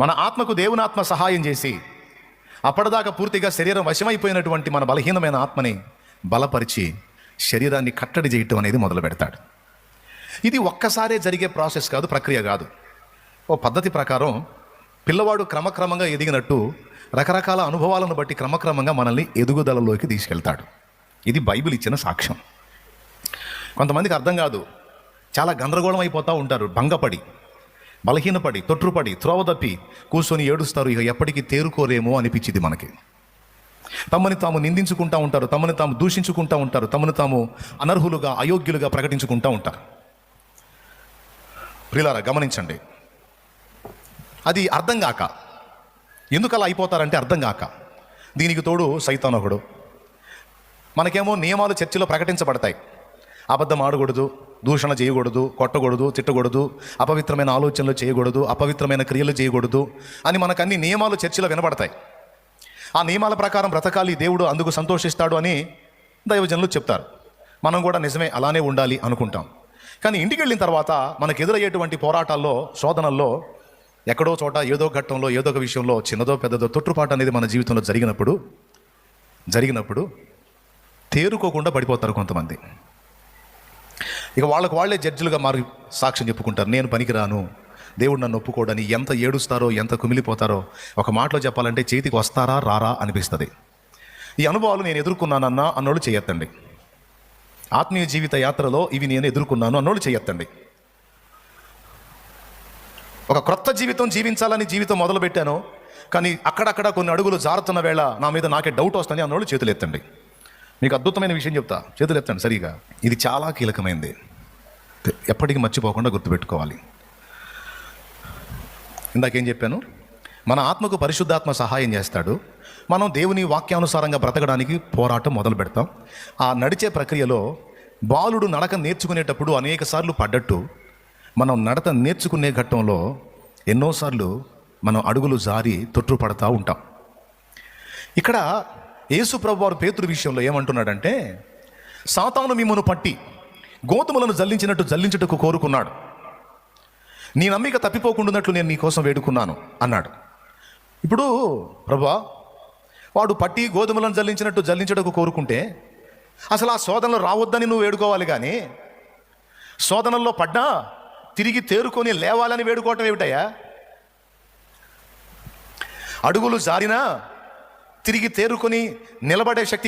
మన ఆత్మకు దేవుని ఆత్మ సహాయం చేసి అప్పటిదాకా పూర్తిగా శరీరం వశమైపోయినటువంటి మన బలహీనమైన ఆత్మని బలపరిచి శరీరాన్ని కట్టడి చేయటం అనేది మొదలు పెడతాడు. ఇది ఒక్కసారే జరిగే ప్రాసెస్ కాదు, ప్రక్రియ కాదు. ఓ పద్ధతి ప్రకారం పిల్లవాడు క్రమక్రమంగా ఎదిగినట్టు రకరకాల అనుభవాలను బట్టి క్రమక్రమంగా మనల్ని ఎదుగుదలలోకి తీసుకెళ్తాడు. ఇది బైబిల్ ఇచ్చిన సాక్ష్యం. కొంతమందికి అర్థం కాదు, చాలా గందరగోళం అయిపోతూ ఉంటారు. భంగపడి, బలహీనపడి, తొట్టుపడి, త్రోవ తప్పి కూర్చొని ఏడుస్తారు. ఇక ఎప్పటికీ తేరుకోరేమో అనిపించింది మనకి. తమని తాము నిందించుకుంటూ ఉంటారు, తమని తాము దూషించుకుంటూ ఉంటారు, తమను తాము అనర్హులుగా, అయోగ్యులుగా ప్రకటించుకుంటూ ఉంటారు. ప్రియులారా గమనించండి, అది అర్థం కాక, ఎందుకు అలా అయిపోతారంటే అర్థం కాక. దీనికి తోడు సైతాన్ ఒకడు. మనకేమో నియమాలు చర్చిలో ప్రకటించబడతాయి. అబద్ధం ఆడకూడదు, దూషణ చేయకూడదు, కొట్టకూడదు, తిట్టకూడదు, అపవిత్రమైన ఆలోచనలు చేయకూడదు, అపవిత్రమైన క్రియలు చేయకూడదు అని మనకు అన్ని నియమాలు చర్చిలో వినబడతాయి. ఆ నియమాల ప్రకారం బ్రతకాలి, దేవుడు అందుకు సంతోషిస్తాడు అని దైవజనులు చెప్తారు. మనం కూడా నిజమే అలానే ఉండాలి అనుకుంటాం. కానీ ఇంటికి వెళ్ళిన తర్వాత మనకు ఎదురయ్యేటువంటి పోరాటాల్లో, శోధనల్లో, ఎక్కడో చోట ఏదో ఘట్టంలో ఏదో ఒక విషయంలో చిన్నదో పెద్దదో తొట్టుపాటు అనేది మన జీవితంలో జరిగినప్పుడు తేరుకోకుండా పడిపోతారు కొంతమంది. ఇక వాళ్ళే జడ్జిలుగా మారి సాక్ష్యం చెప్పుకుంటారు. నేను పనికిరాను, దేవుడు నన్ను ఒప్పుకోడని. ఎంత ఏడుస్తారో, ఎంత కుమిలిపోతారో. ఒక మాటలో చెప్పాలంటే చేతికి వస్తారా రారా అనిపిస్తుంది. ఈ అనుభవాలు నేను ఎదుర్కొన్నానన్నా అన్నోళ్ళు చేయొద్దండి. ఆత్మీయ జీవిత యాత్రలో ఇవి నేను ఎదుర్కొన్నాను అన్నోళ్ళు చేయొద్దండి. ఒక క్రొత్త జీవితం జీవించాలని జీవితం మొదలుపెట్టాను, కానీ అక్కడక్కడ కొన్ని అడుగులు జారుతున్న వేళ నా మీద నాకే డౌట్ వస్తుంది అన్నోళ్ళు చేతులు ఎత్తండి. మీకు అద్భుతమైన విషయం చెప్తా, చేతులు ఎత్తండి సరిగా. ఇది చాలా కీలకమైనది, ఎప్పటికీ మర్చిపోకుండా గుర్తుపెట్టుకోవాలి. ఇందాకేం చెప్పాను, మన ఆత్మకు పరిశుద్ధాత్మ సహాయం చేస్తాడు. మనం దేవుని వాక్యానుసారంగా బ్రతకడానికి పోరాటం మొదలు పెడతాం. ఆ నడిచే ప్రక్రియలో బాలుడు నడక నేర్చుకునేటప్పుడు అనేక సార్లు పడ్డట్టు మనం నడత నేర్చుకునే ఘట్టంలో ఎన్నోసార్లు మనం అడుగులు జారి తొట్టుపడతా ఉంటాం. ఇక్కడ యేసు ప్రభువు వారు పేతురు విషయంలో ఏమంటున్నాడంటే, సాతాను మిమ్మును పట్టి గోధుమలను జల్లించినట్టు జల్లించుటకు కోరుకున్నాడు, నీ నమ్మిక తప్పిపోకుండానట్లు నేను నీ కోసం వేడుకున్నాను అన్నాడు. ఇప్పుడు ప్రభువా, వాడు పట్టి గోధుమలను జల్లించినట్టు జల్లించుటకు కోరుకుంటే అసలు ఆ శోధనలు రావద్దని నువ్వు వేడుకోవాలి, కానీ శోధనల్లో పడ్డా తిరిగి తేరుకొని లేవాలని వేడుకోవటం ఏమిటయ్యా? అడుగులు జారినా తిరిగి తేరుకొని నిలబడే శక్తి